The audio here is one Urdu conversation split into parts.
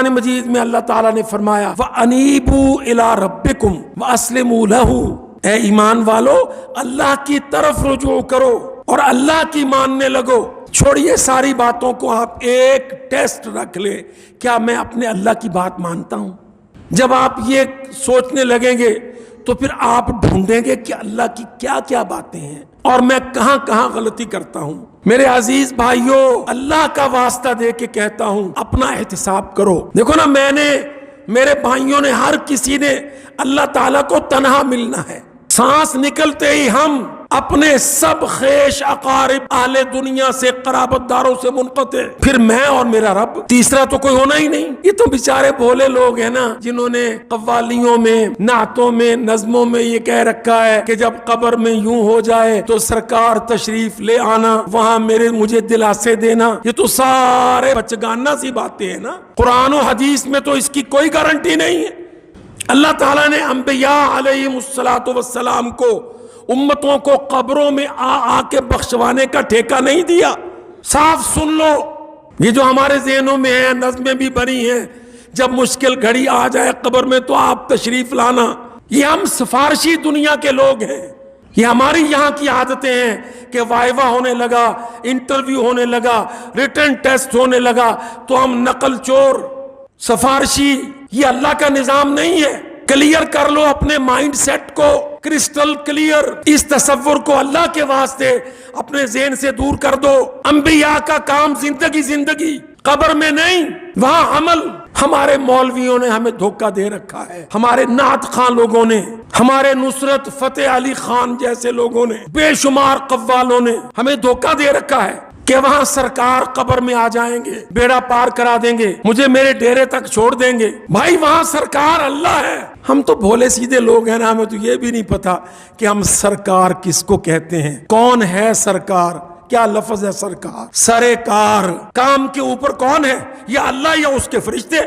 قرآن مجید میں اللہ تعالیٰ نے فرمایا وَأَنِيبُوا إِلَىٰ رَبِّكُمْ وَأَسْلِمُوا لَهُ، اے ایمان والو اللہ کی طرف رجوع کرو اور اللہ کی ماننے لگو۔ چھوڑیے ساری باتوں کو، آپ ایک ٹیسٹ رکھ لیں، کیا میں اپنے اللہ کی بات مانتا ہوں؟ جب آپ یہ سوچنے لگیں گے تو پھر آپ ڈھونڈیں گے کہ اللہ کی کیا کیا باتیں ہیں اور میں کہاں کہاں غلطی کرتا ہوں۔ میرے عزیز بھائیوں، اللہ کا واسطہ دے کے کہتا ہوں اپنا احتساب کرو۔ دیکھو نا، میں نے، میرے بھائیوں نے، ہر کسی نے اللہ تعالیٰ کو تنہا ملنا ہے۔ سانس نکلتے ہی ہم اپنے سب خیش اقارب اہل دنیا سے، قرابت داروں سے منقطع، پھر میں اور میرا رب، تیسرا تو کوئی ہونا ہی نہیں۔ یہ تو بیچارے بھولے لوگ ہیں نا، جنہوں نے قوالیوں میں، نعتوں میں، نظموں میں یہ کہہ رکھا ہے کہ جب قبر میں یوں ہو جائے تو سرکار تشریف لے آنا، وہاں مجھے دلاسے دینا۔ یہ تو سارے بچگانہ سی باتیں ہیں نا، قرآن و حدیث میں تو اس کی کوئی گارنٹی نہیں ہے۔ اللہ تعالیٰ نے انبیاء علیہم السلام کو، امتوں کو قبروں میں آ کے بخشوانے کا ٹھیکہ نہیں دیا۔ صاف سن لو، یہ جو ہمارے ذہنوں میں ہے، نظمیں بھی بنی ہیں، جب مشکل گھڑی آ جائے قبر میں تو آپ تشریف لانا، یہ ہم سفارشی دنیا کے لوگ ہیں۔ یہ ہماری یہاں کی عادتیں ہیں کہ وائوا ہونے لگا، انٹرویو ہونے لگا، ریٹن ٹیسٹ ہونے لگا تو ہم نقل چور، سفارشی۔ یہ اللہ کا نظام نہیں ہے۔ کلیئر کر لو اپنے مائنڈ سیٹ کو، کرسٹل کلیئر، اس تصور کو اللہ کے واسطے اپنے ذہن سے دور کر دو۔ انبیاء کا کام زندگی، قبر میں نہیں، وہاں عمل۔ ہمارے مولویوں نے ہمیں دھوکہ دے رکھا ہے، ہمارے نعت خان لوگوں نے، ہمارے نصرت فتح علی خان جیسے لوگوں نے، بے شمار قوالوں نے ہمیں دھوکہ دے رکھا ہے کہ وہاں سرکار قبر میں آ جائیں گے، بیڑا پار کرا دیں گے، مجھے میرے ڈیرے تک چھوڑ دیں گے۔ بھائی وہاں سرکار اللہ ہے۔ ہم تو بھولے سیدھے لوگ ہیں نا، ہمیں تو یہ بھی نہیں پتا کہ ہم سرکار کس کو کہتے ہیں، کون ہے سرکار، کیا لفظ ہے سرکار؟ سرکار کام کے اوپر کون ہے؟ یا اللہ یا اس کے فرشتے؟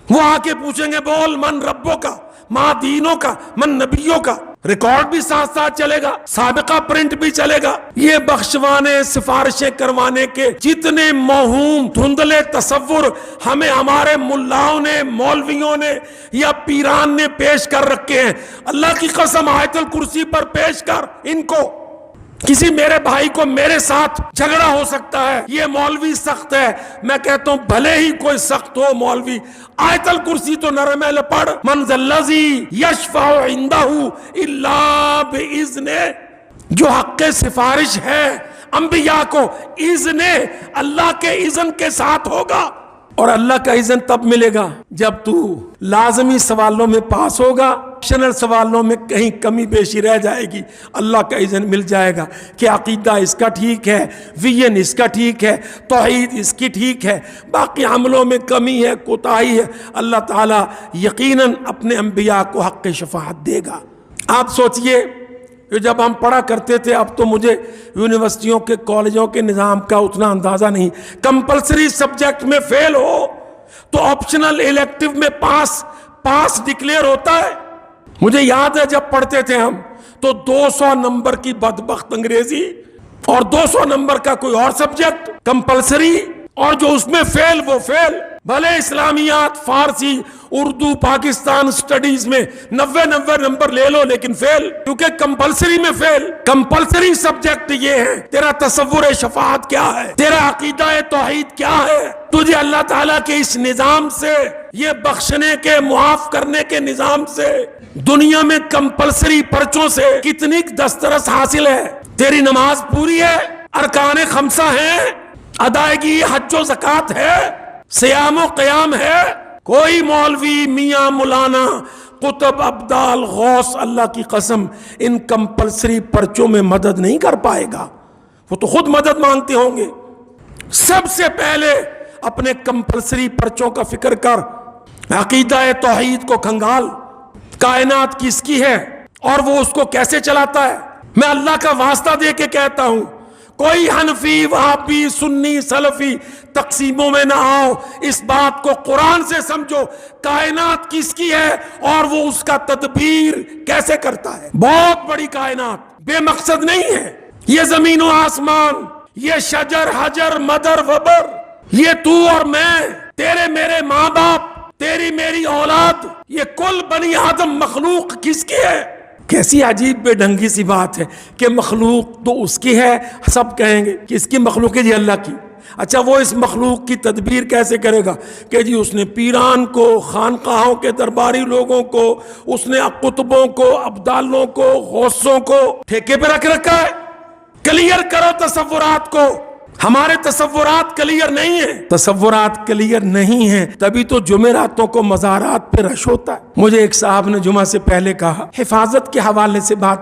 وہ آ کے پوچھیں گے بول من ربوں کا، ماں دینوں کا، من نبیوں کا۔ ریکارڈ بھی ساتھ ساتھ چلے گا، سابقہ پرنٹ بھی چلے گا۔ یہ بخشوانے، سفارشیں کروانے کے جتنے موہوم دھندلے تصور ہمیں ہمارے ملاؤں نے، مولویوں نے یا پیران نے پیش کر رکھے ہیں، اللہ کی قسم آیت الکرسی پر پیش کر ان کو۔ کسی میرے بھائی کو میرے ساتھ جھگڑا ہو سکتا ہے، یہ مولوی سخت ہے، میں کہتا ہوں بھلے ہی کوئی سخت ہو مولوی، آیت الکرسی تو نرم ہے، پڑھ من ذا الذی یشفع عندہ الا باذنہ۔ جو حق سفارش ہے انبیاء کو اذن اللہ کے اذن کے ساتھ ہوگا، اور اللہ کا اذن تب ملے گا جب تو لازمی سوالوں میں پاس ہوگا، آپشنل سوالوں میں کہیں کمی بیشی رہ جائے گی، اللہ کا اذن مل جائے گا کہ عقیدہ اس کا ٹھیک ہے، ویژن اس کا ٹھیک ہے، توحید اس کی ٹھیک ہے، باقی عملوں میں کمی ہے، کوتاہی ہے، اللہ تعالیٰ یقیناً اپنے انبیاء کو حق شفاعت دے گا۔ آپ سوچئے کہ جب ہم پڑھا کرتے تھے، اب تو مجھے یونیورسٹیوں کے، کالجوں کے نظام کا اتنا اندازہ نہیں، کمپلسری سبجیکٹ میں فیل ہو تو آپشنل الیکٹیو میں پاس ڈکلیئر ہوتا ہے۔ مجھے یاد ہے جب پڑھتے تھے ہم تو 200 نمبر کی بدبخت انگریزی اور 200 نمبر کا کوئی اور سبجیکٹ کمپلسری، اور جو اس میں فیل وہ فیل۔ بھلے اسلامیات، فارسی، اردو، پاکستان سٹڈیز میں 90 نمبر لے لو لیکن فیل، کیونکہ کمپلسری میں فیل۔ کمپلسری سبجیکٹ یہ ہے، تیرا تصور شفاعت کیا ہے، تیرا عقیدہ توحید کیا ہے، تجھے اللہ تعالیٰ کے اس نظام سے، یہ بخشنے کے، معاف کرنے کے نظام سے، دنیا میں کمپلسری پرچوں سے کتنی دسترس حاصل ہے؟ تیری نماز پوری ہے، ارکان خمسہ ہیں، ادائیگی حج و زکوٰۃ ہے، سیام و قیام ہے۔ کوئی مولوی، میاں، مولانا، قطب، ابدال، غوث، اللہ کی قسم ان کمپلسری پرچوں میں مدد نہیں کر پائے گا، وہ تو خود مدد مانگتے ہوں گے۔ سب سے پہلے اپنے کمپلسری پرچوں کا فکر کر، عقیدہ توحید کو کھنگال، کائنات کس کی ہے اور وہ اس کو کیسے چلاتا ہے۔ میں اللہ کا واسطہ دے کے کہتا ہوں، کوئی حنفی، وہابی، سنی، سلفی تقسیموں میں نہ آؤ، اس بات کو قرآن سے سمجھو، کائنات کس کی ہے اور وہ اس کا تدبیر کیسے کرتا ہے۔ بہت بڑی کائنات بے مقصد نہیں ہے، یہ زمین و آسمان، یہ شجر، حجر، مدر، وبر، یہ تو اور میں، تیرے میرے ماں باپ، میری اولاد، یہ کل بنی آدم مخلوق کس کی ہے؟ کیسی عجیب بے ڈھنگی سی بات ہے کہ مخلوق تو اس کی ہے، سب کہیں گے کہ اس کی مخلوق ہے جی اللہ کی۔ اچھا وہ اس مخلوق کی تدبیر کیسے کرے گا کہ جی اس نے پیران کو، خانقاہوں کے درباری لوگوں کو، اس نے قطبوں کو، ابدالوں کو، غوثوں کو ٹھیکے پہ رکھ رکھا ہے۔ کلیئر کرو تصورات کو، ہمارے تصورات کلیئر نہیں ہیں۔ تصورات کلیئر نہیں ہیں تبھی تو جمعراتوں کو مزارات پہ رش ہوتا ہے۔ مجھے ایک صاحب نے جمعہ سے پہلے کہا، حفاظت کے حوالے سے بات